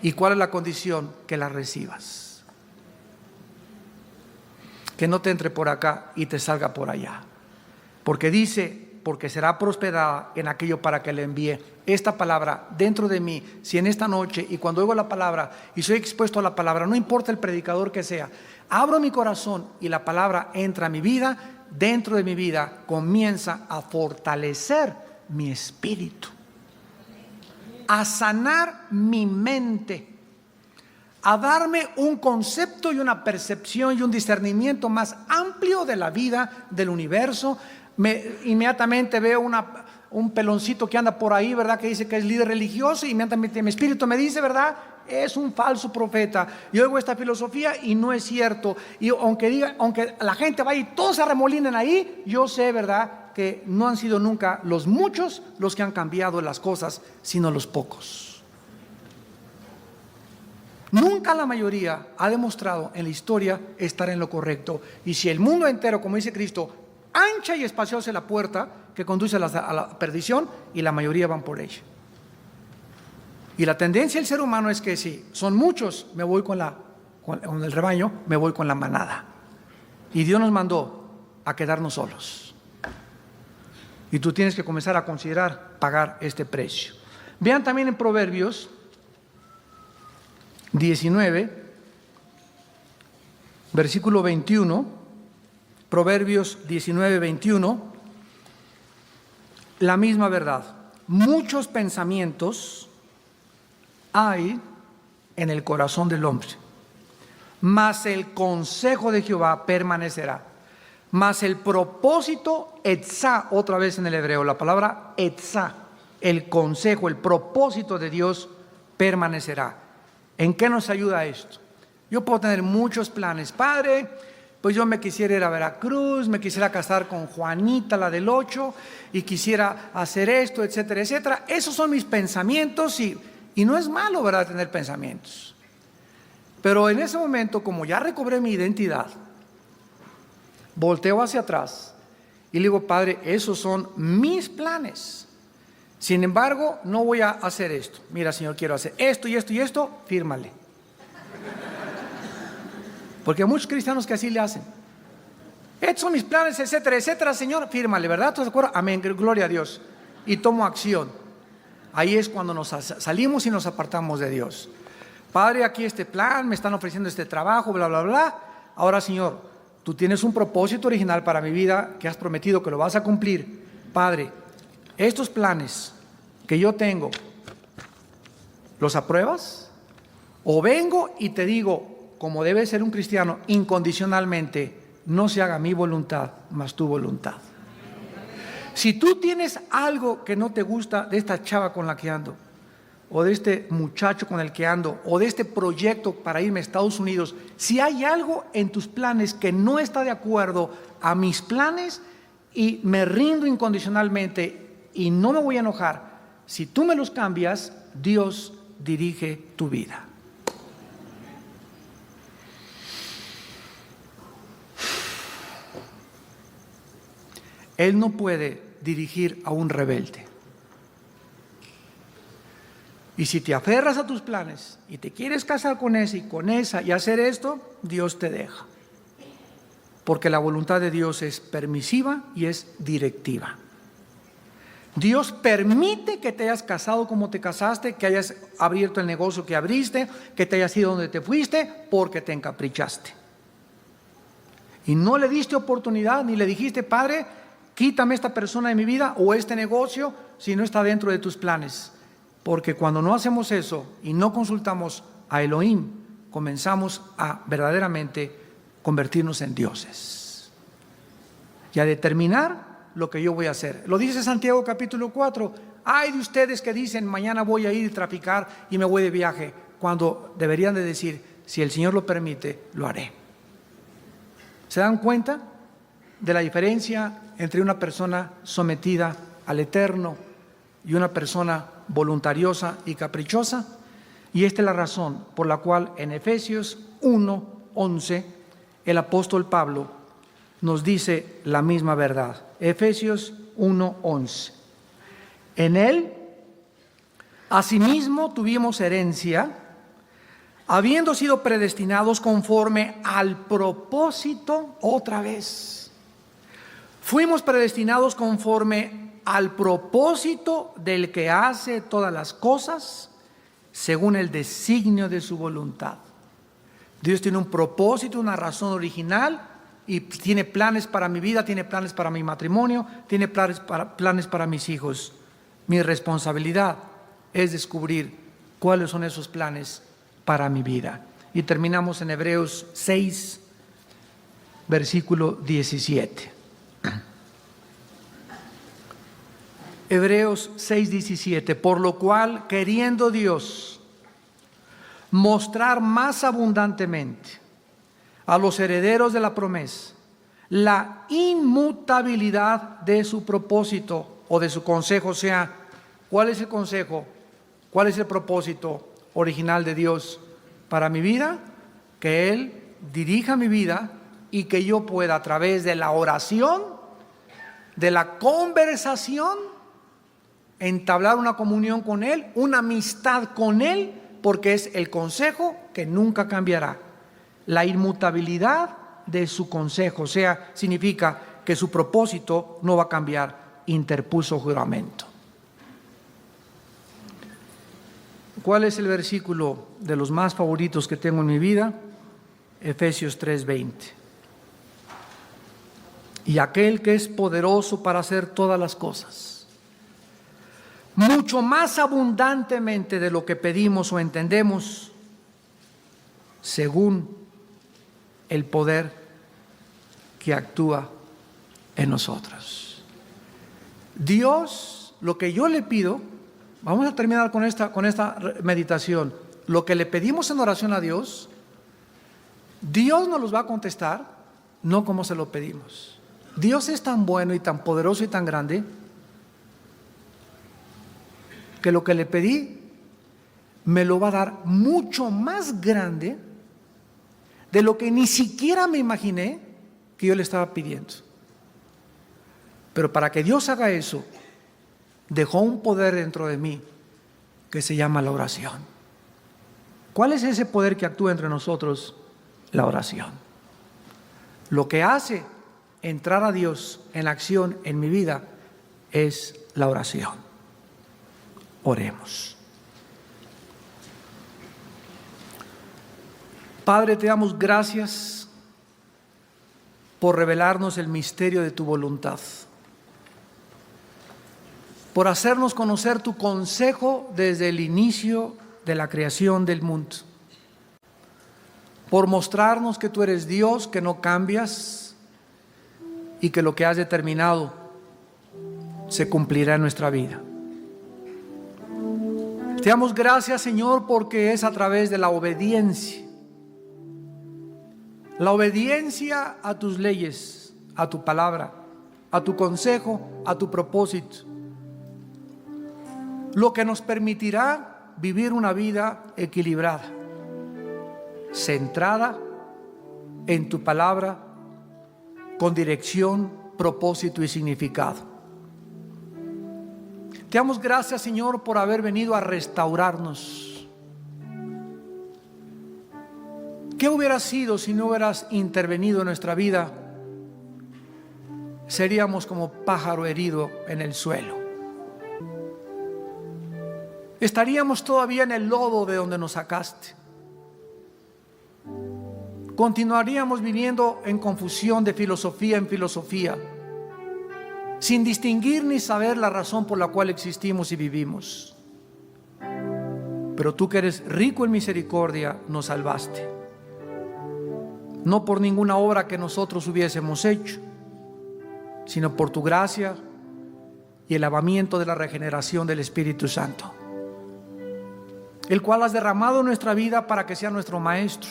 ¿Y cuál es la condición? Que la recibas. Que no te entre por acá y te salga por allá. Porque dice, porque será prosperada en aquello para que le envíe. Esta palabra dentro de mí, si en esta noche y cuando oigo la palabra y soy expuesto a la palabra, no importa el predicador que sea, abro mi corazón y la palabra entra a mi vida, dentro de mi vida comienza a fortalecer mi espíritu, a sanar mi mente, a darme un concepto y una percepción y un discernimiento más amplio de la vida, del universo. Inmediatamente veo un peloncito que anda por ahí, ¿verdad? Que dice que es líder religioso, y inmediatamente mi espíritu me dice, ¿verdad? Es un falso profeta. Yo oigo esta filosofía y no es cierto. Y aunque la gente vaya y todos se arremolinen ahí, yo sé, ¿verdad?, que no han sido nunca los muchos los que han cambiado las cosas, sino los pocos. Nunca la mayoría ha demostrado en la historia estar en lo correcto. Y si el mundo entero, como dice Cristo, ancha y espaciosa la puerta que conduce a la perdición, y la mayoría van por ella. Y la tendencia del ser humano es que si son muchos, me voy con el rebaño, me voy con la manada. Y Dios nos mandó a quedarnos solos. Y tú tienes que comenzar a considerar pagar este precio. Vean también en Proverbios 19, versículo 21. Proverbios 19, 21, la misma verdad. Muchos pensamientos hay en el corazón del hombre, mas el consejo de Jehová permanecerá. Mas el propósito, etzá, otra vez en el hebreo, la palabra etzá, el consejo, el propósito de Dios permanecerá. ¿En qué nos ayuda esto? Yo puedo tener muchos planes. Padre, pues yo me quisiera ir a Veracruz, me quisiera casar con Juanita, la del 8, y quisiera hacer esto, etcétera, etcétera. Esos son mis pensamientos y no es malo, ¿verdad?, tener pensamientos. Pero en ese momento, como ya recobré mi identidad, volteo hacia atrás y le digo, Padre, esos son mis planes. Sin embargo, no voy a hacer esto. Mira, Señor, quiero hacer esto y esto y esto, fírmale. Porque hay muchos cristianos que así le hacen. Estos son mis planes, etcétera, etcétera, Señor, fírmale, ¿verdad? ¿Estás de acuerdo? Amén, gloria a Dios. Y tomo acción. Ahí es cuando nos salimos y nos apartamos de Dios. Padre, aquí este plan, me están ofreciendo este trabajo, bla, bla, bla. Ahora, Señor, tú tienes un propósito original para mi vida que has prometido que lo vas a cumplir. Padre, estos planes que yo tengo, ¿los apruebas? O vengo y te digo, como debe ser un cristiano, incondicionalmente, no se haga mi voluntad, mas tu voluntad. Si tú tienes algo que no te gusta de esta chava con la que ando, o de este muchacho con el que ando, o de este proyecto para irme a Estados Unidos, si hay algo en tus planes que no está de acuerdo a mis planes, y me rindo incondicionalmente y no me voy a enojar, si tú me los cambias, Dios dirige tu vida. Él no puede dirigir a un rebelde. Y si te aferras a tus planes y te quieres casar con ese y con esa y hacer esto, Dios te deja. Porque la voluntad de Dios es permisiva y es directiva. Dios permite que te hayas casado como te casaste, que hayas abierto el negocio que abriste, que te hayas ido donde te fuiste, porque te encaprichaste. Y no le diste oportunidad ni le dijiste, Padre, quítame esta persona de mi vida o este negocio si no está dentro de tus planes. Porque cuando no hacemos eso y no consultamos a Elohim, comenzamos a verdaderamente convertirnos en dioses y a determinar lo que yo voy a hacer. Lo dice Santiago capítulo 4. Hay de ustedes que dicen, mañana voy a ir a traficar y me voy de viaje, cuando deberían de decir, si el Señor lo permite, lo haré. ¿Se dan cuenta de la diferencia entre una persona sometida al Eterno y una persona voluntariosa y caprichosa. Y esta es la razón por la cual en Efesios 1:11 el apóstol Pablo nos dice la misma verdad. Efesios 1:11. En él, asimismo, tuvimos herencia, habiendo sido predestinados conforme al propósito, otra vez. Fuimos predestinados conforme al propósito del que hace todas las cosas según el designio de su voluntad. Dios tiene un propósito, una razón original, y tiene planes para mi vida, tiene planes para mi matrimonio, tiene planes para mis hijos. Mi responsabilidad es descubrir cuáles son esos planes para mi vida. Y terminamos en Hebreos 6, versículo 17. Hebreos 6:17, por lo cual, queriendo Dios mostrar más abundantemente a los herederos de la promesa la inmutabilidad de su propósito o de su consejo, o sea, ¿cuál es el consejo? ¿Cuál es el propósito original de Dios para mi vida? Que Él dirija mi vida y que yo pueda, a través de la oración, de la conversación, entablar una comunión con Él, una amistad con Él, porque es el consejo que nunca cambiará. La inmutabilidad de su consejo, o sea, significa que su propósito no va a cambiar. Interpuso juramento. ¿Cuál es el versículo de los más favoritos que tengo en mi vida? Efesios 3:20. Y aquel que es poderoso para hacer todas las cosas, mucho más abundantemente de lo que pedimos o entendemos, según el poder que actúa en nosotros. Dios, lo que yo le pido, vamos a terminar con esta meditación. Lo que le pedimos en oración a Dios, Dios nos los va a contestar, no como se lo pedimos. Dios es tan bueno y tan poderoso y tan grande que lo que le pedí me lo va a dar mucho más grande de lo que ni siquiera me imaginé que yo le estaba pidiendo. Pero para que Dios haga eso, dejó un poder dentro de mí que se llama la oración. ¿Cuál es ese poder que actúa entre nosotros? La oración. Lo que hace entrar a Dios en acción en mi vida es la oración. Oremos. Padre, te damos gracias por revelarnos el misterio de tu voluntad, por hacernos conocer tu consejo desde el inicio de la creación del mundo, por mostrarnos que tú eres Dios, que no cambias y que lo que has determinado se cumplirá en nuestra vida. Te damos gracias, Señor, porque es a través de la obediencia a tus leyes, a tu palabra, a tu consejo, a tu propósito, lo que nos permitirá vivir una vida equilibrada, centrada en tu palabra, con dirección, propósito y significado. Te damos gracias, Señor, por haber venido a restaurarnos. ¿Qué hubiera sido si no hubieras intervenido en nuestra vida? Seríamos como pájaro herido en el suelo. Estaríamos todavía en el lodo de donde nos sacaste. Continuaríamos viviendo en confusión de filosofía en filosofía, sin distinguir ni saber la razón por la cual existimos y vivimos. Pero tú, que eres rico en misericordia, nos salvaste. No por ninguna obra que nosotros hubiésemos hecho, sino por tu gracia y el lavamiento de la regeneración del Espíritu Santo, el cual has derramado en nuestra vida para que sea nuestro maestro,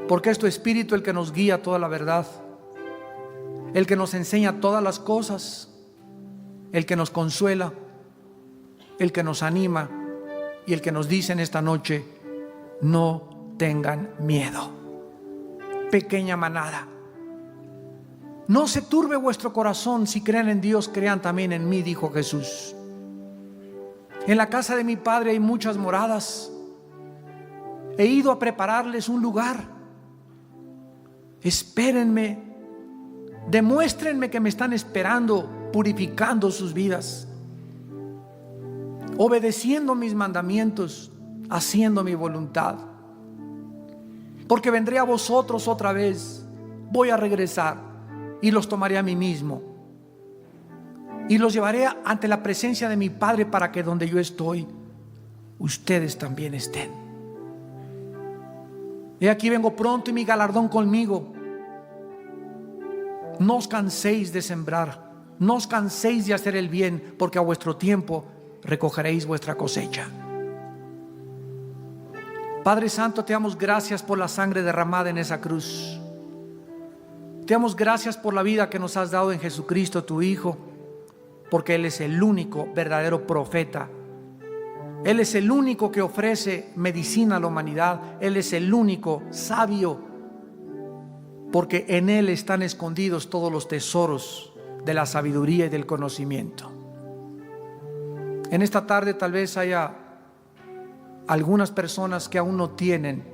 porque es tu Espíritu el que nos guía a toda la verdad, el que nos enseña todas las cosas, el que nos consuela, el que nos anima y el que nos dice en esta noche: no tengan miedo. Pequeña manada, no se turbe vuestro corazón. Si creen en Dios, crean también en mí, dijo Jesús. En la casa de mi Padre hay muchas moradas. He ido a prepararles un lugar. Espérenme, demuéstrenme que me están esperando, purificando sus vidas, obedeciendo mis mandamientos, haciendo mi voluntad. Porque vendré a vosotros otra vez, voy a regresar y los tomaré a mí mismo y los llevaré ante la presencia de mi Padre, para que donde yo estoy, ustedes también estén. He aquí vengo pronto y mi galardón conmigo. No os canséis de sembrar, no os canséis de hacer el bien, porque a vuestro tiempo recogeréis vuestra cosecha. Padre Santo, te damos gracias por la sangre derramada en esa cruz. Te damos gracias por la vida que nos has dado en Jesucristo, tu Hijo, porque Él es el único verdadero profeta. Él es el único que ofrece medicina a la humanidad. Él es el único sabio, porque en Él están escondidos todos los tesoros de la sabiduría y del conocimiento. En esta tarde tal vez haya algunas personas que aún no tienen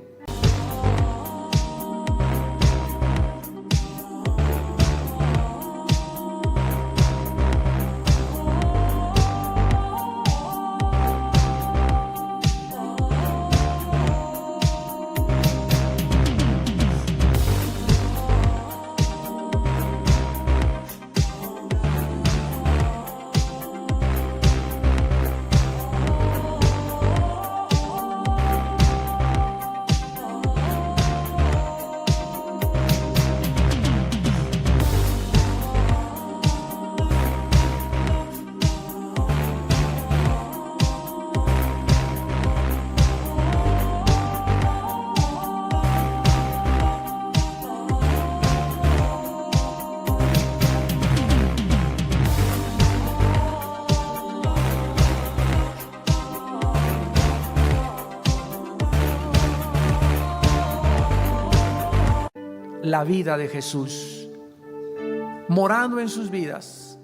la vida de Jesús morando en sus vidas.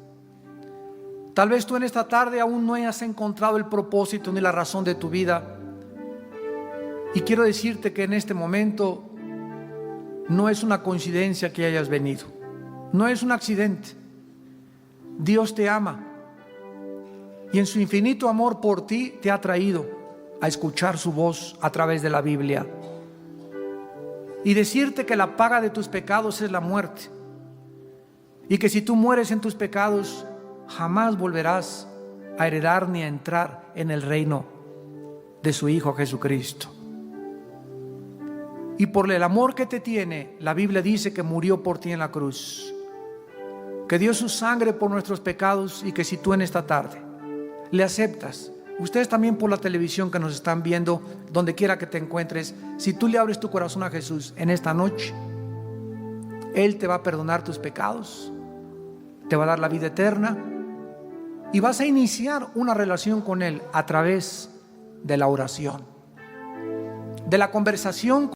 Tal vez tú en esta tarde aún no hayas encontrado el propósito ni la razón de tu vida, y quiero decirte que en este momento no es una coincidencia que hayas venido, no es un accidente. Dios te ama y en su infinito amor por ti te ha traído a escuchar su voz a través de la Biblia y decirte que la paga de tus pecados es la muerte, y que si tú mueres en tus pecados jamás volverás a heredar ni a entrar en el reino de su Hijo Jesucristo. Y por el amor que te tiene, la Biblia dice que murió por ti en la cruz, que dio su sangre por nuestros pecados, y que si tú en esta tarde le aceptas, ustedes también por la televisión que nos están viendo, donde quiera que te encuentres, si tú le abres tu corazón a Jesús en esta noche, Él te va a perdonar tus pecados, te va a dar la vida eterna, y vas a iniciar una relación con Él a través de la oración, de la conversación